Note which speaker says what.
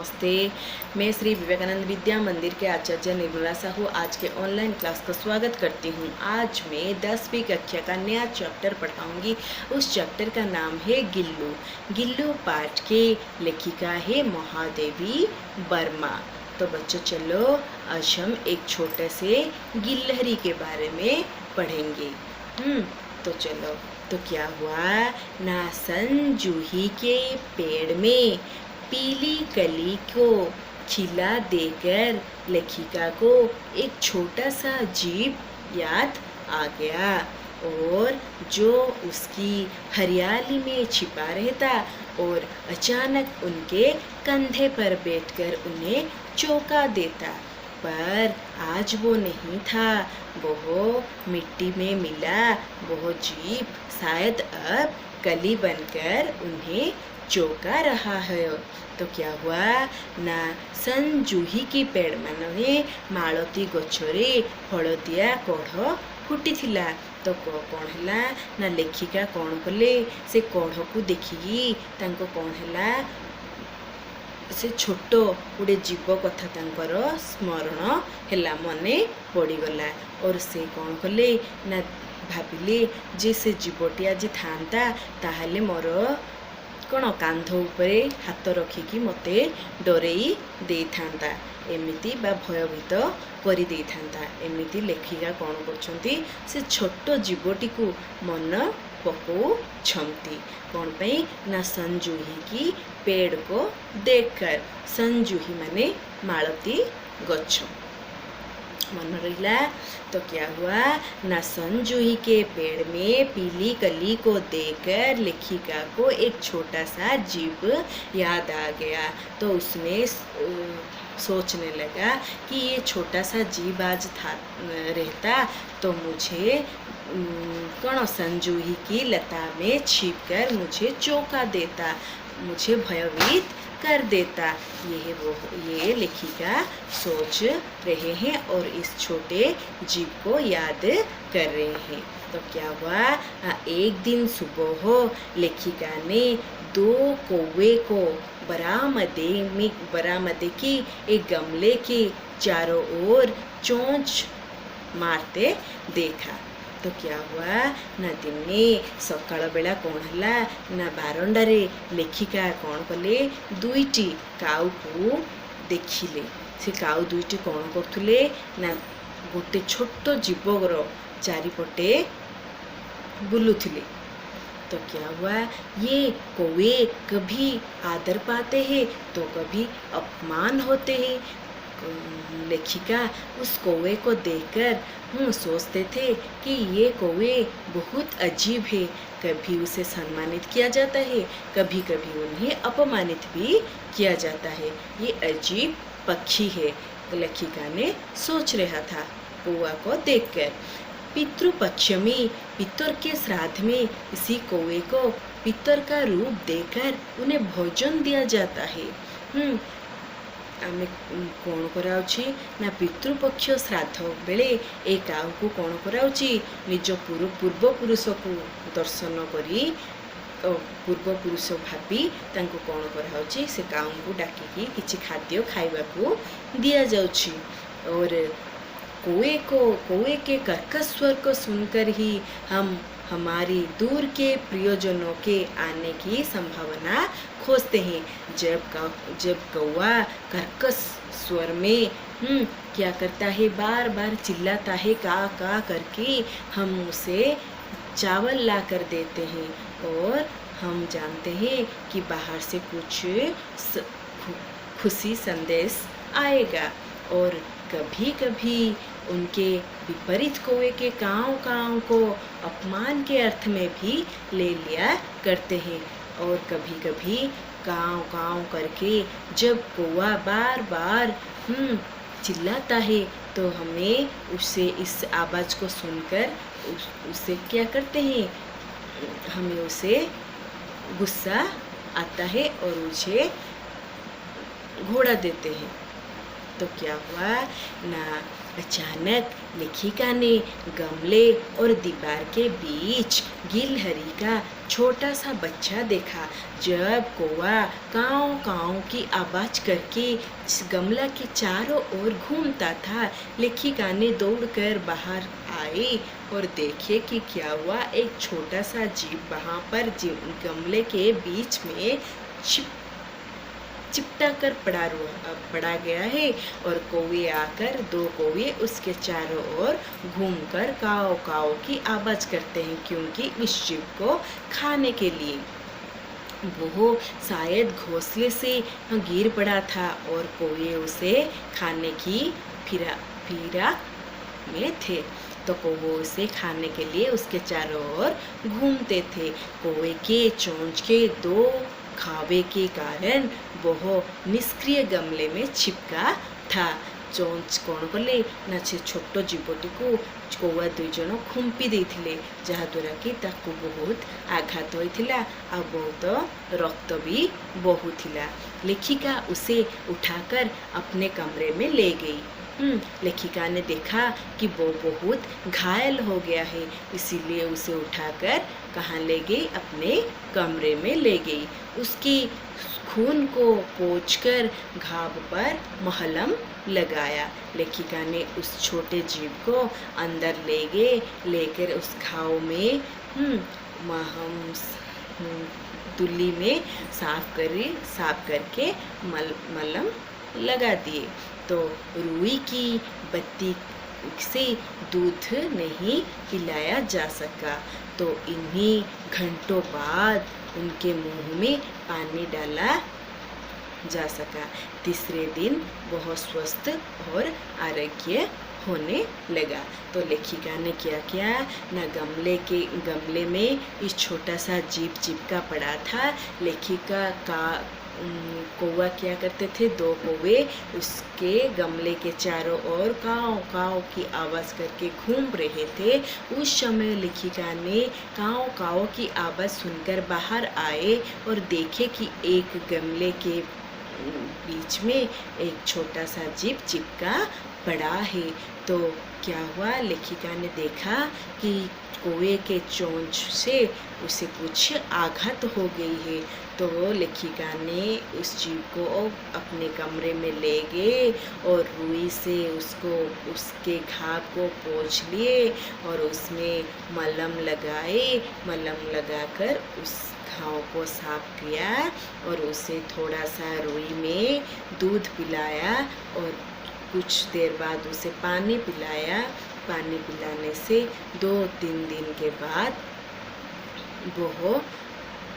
Speaker 1: नमस्ते। मैं श्री विवेकानंद विद्या मंदिर के आचार्य निर्मला साहू आज के ऑनलाइन क्लास का स्वागत करती हूँ। आज मैं 10वीं कक्षा का नया चैप्टर पढ़ाऊँगी। उस चैप्टर का नाम है गिल्लू। गिल्लू पाठ के लेखिका है महादेवी वर्मा। तो बच्चों चलो आज हम एक छोटे से गिलहरी के बारे में पढ़ेंगे। तो चलो। तो क्या हुआ ना जूही के पेड़ में पीली कली को खिला देकर लेखिका को एक छोटा सा जीव याद आ गया और जो उसकी हरियाली में छिपा रहता और अचानक उनके कंधे पर बैठकर उन्हें चौंका देता। पर आज वो नहीं था, वो मिट्टी में मिला वो जीव शायद अब कली बनकर उन्हें चौंका रहा है। तो क्या हुआ ना जूही की पेड़ माने मालती गछरे हलदिया कढ़ फुटी थिला। तो कौन हैला ना लेखिका कौन कले से कढ़ को देखिकी तांको कौन हैला से छोट गोटे जीव कथा तांकर स्मरण हैला मने पड़ीगला और से कौन कले ना भाविले जे से जीवटी आज थांता ताहले मोर कौन कांध उपरे हाथ रखिकी मते डरेई दे थांता एमिति बा भयभीत करी दे थांता। एमिति लेखिका कौन करछंती से छोट जीवटी को मन पकाउछंती कौन पई ना जूही की पेड़ को देखकर। जूही माने मालती गच्छ मन रहिला। तो क्या हुआ ना जूही के पेड़ में पीली कली को देखकर लेखिका को एक छोटा सा जीव याद आ गया। तो उसने सोचने लगा कि ये छोटा सा जीव आज था रहता तो मुझे कौन जूही की लता में छिपकर मुझे चौंका देता, मुझे भयभीत कर देता। ये लेखिका सोच रहे हैं और इस छोटे जीव को याद कर रहे हैं। तो क्या हुआ एक दिन सुबह हो लेखिका ने 2 कौवे को बरामदे की एक गमले के चारों ओर चोंच मारते देखा। तो क्या हुआ ना दिने सकाळ बेला कौन हैला ना बारंडारे लेखिका कौन कले 2टी काऊ को देखिले। से काऊ 2टी कौन करथुले ना गोटे छोट जीवर चारिपटे बुलुथिले। तो क्या हुआ ये कौवे कभी आदर पाते हैं तो कभी अपमान होते हैं। लेखिका उस कौवे को देखकर सोचते थे कि ये कौवे बहुत अजीब है, कभी उसे सम्मानित किया जाता है, कभी कभी उन्हें अपमानित भी किया जाता है, ये अजीब पक्षी है। लेखिका ने सोच रहा था कौवा को देखकर। पितृपक्ष में पितर के श्राद्ध में इसी कौवे को पितर का रूप देकर उन्हें भोजन दिया जाता है। आमे कौन कराउछि ना पितृपक्ष श्राद्ध बेले ए काऊ को कौन कराउछि निज पूर्व पुरुष को दर्शन करी पूर्व पुरुष भाभी तांको कौन कराउछि से काऊ को डाकिकी किछि खाद्य खाइबा को दिया जाउछि। और कौवे के कर्कश स्वर को सुनकर ही हम हमारी दूर के प्रियजनों के आने की संभावना खोजते हैं। जब कौवा कर्कश स्वर में क्या करता है, बार बार चिल्लाता है का करके, हम उसे चावल ला कर देते हैं और हम जानते हैं कि बाहर से कुछ खुशी संदेश आएगा। और कभी कभी उनके विपरीत कौवे के काँव को अपमान के अर्थ में भी ले लिया करते हैं। और कभी कभी काँव करके जब कौवा बार बार चिल्लाता है तो हमें उससे इस आवाज़ को सुनकर उससे क्या करते हैं, हमें उसे गुस्सा आता है और उसे घोड़ा देते हैं। तो क्या हुआ ना अचानक लेखिका ने गमले और दीवार के बीच गिलहरी का छोटा सा बच्चा देखा। जब कौवा काव काव की आवाज करके गमला के चारों ओर घूमता था, लेखिका ने दौड़कर बाहर आई और देखे कि क्या हुआ। एक छोटा सा जीव वहाँ पर गमले के बीच में चिपटा कर पड़ा गया है और कौवे आकर, दो कौवे उसके चारों ओर घूमकर काव काव की आवाज करते हैं, क्योंकि इस जीव को खाने के लिए। वो शायद घोंसले से गिर पड़ा था और कौवे उसे खाने की फिराक में थे, तो कौवे उसे खाने के लिए उसके चारों ओर घूमते थे। कौवे के चोंच के दो खावे के कारण वह निष्क्रिय गमले में छिपका था। चोंच कौन कले ना से छोट जीवटी को कौवा दुई जन खुंपी देथिले, जहा द्वारा कि ताकू बहुत आघात होइथिला आ बहुत रक्त भी बहुथिला। लेखिका उसे उठाकर अपने कमरे में ले गई। लेखिका ने देखा कि वो बहुत घायल हो गया है, इसीलिए उसे उठाकर कहाँ ले गई? अपने कमरे में ले गई। उसकी खून को पोंछकर घाव पर मलहम लगाया। लेखिका ने उस छोटे जीव को अंदर ले गए, लेकर उस घाव में तुली में साफ करके मलहम लगा दिए। तो रुई की बत्ती से दूध नहीं पिलाया जा सका, तो इन्हीं घंटों बाद उनके मुंह में पानी डाला जा सका। तीसरे दिन वह स्वस्थ और आरोग्य होने लगा। तो लेखिका ने क्या किया ना, गमले में इस छोटा सा जीव चिपका पड़ा था। लेखिका का कौवा क्या करते थे, दो कौवे उसके गमले के चारों ओर काव काव की आवाज़ करके घूम रहे थे। उस समय लेखिका ने काव काव की आवाज़ सुनकर बाहर आए और देखे कि एक गमले के बीच में एक छोटा सा जीव चिपका पड़ा है। तो क्या हुआ, लेखिका ने देखा कि कौवे के चोंच से उसे कुछ आघात हो गई है। तो लेखिका ने उस जीव को अपने कमरे में ले गए और रुई से उसके घाव को पोंछ लिए और उसमें मलहम लगाए। मलहम लगाकर उस घाव को साफ किया और उसे थोड़ा सा रुई में दूध पिलाया और कुछ देर बाद उसे पानी पिलाया। पानी पिलाने से 2-3 दिन के बाद वो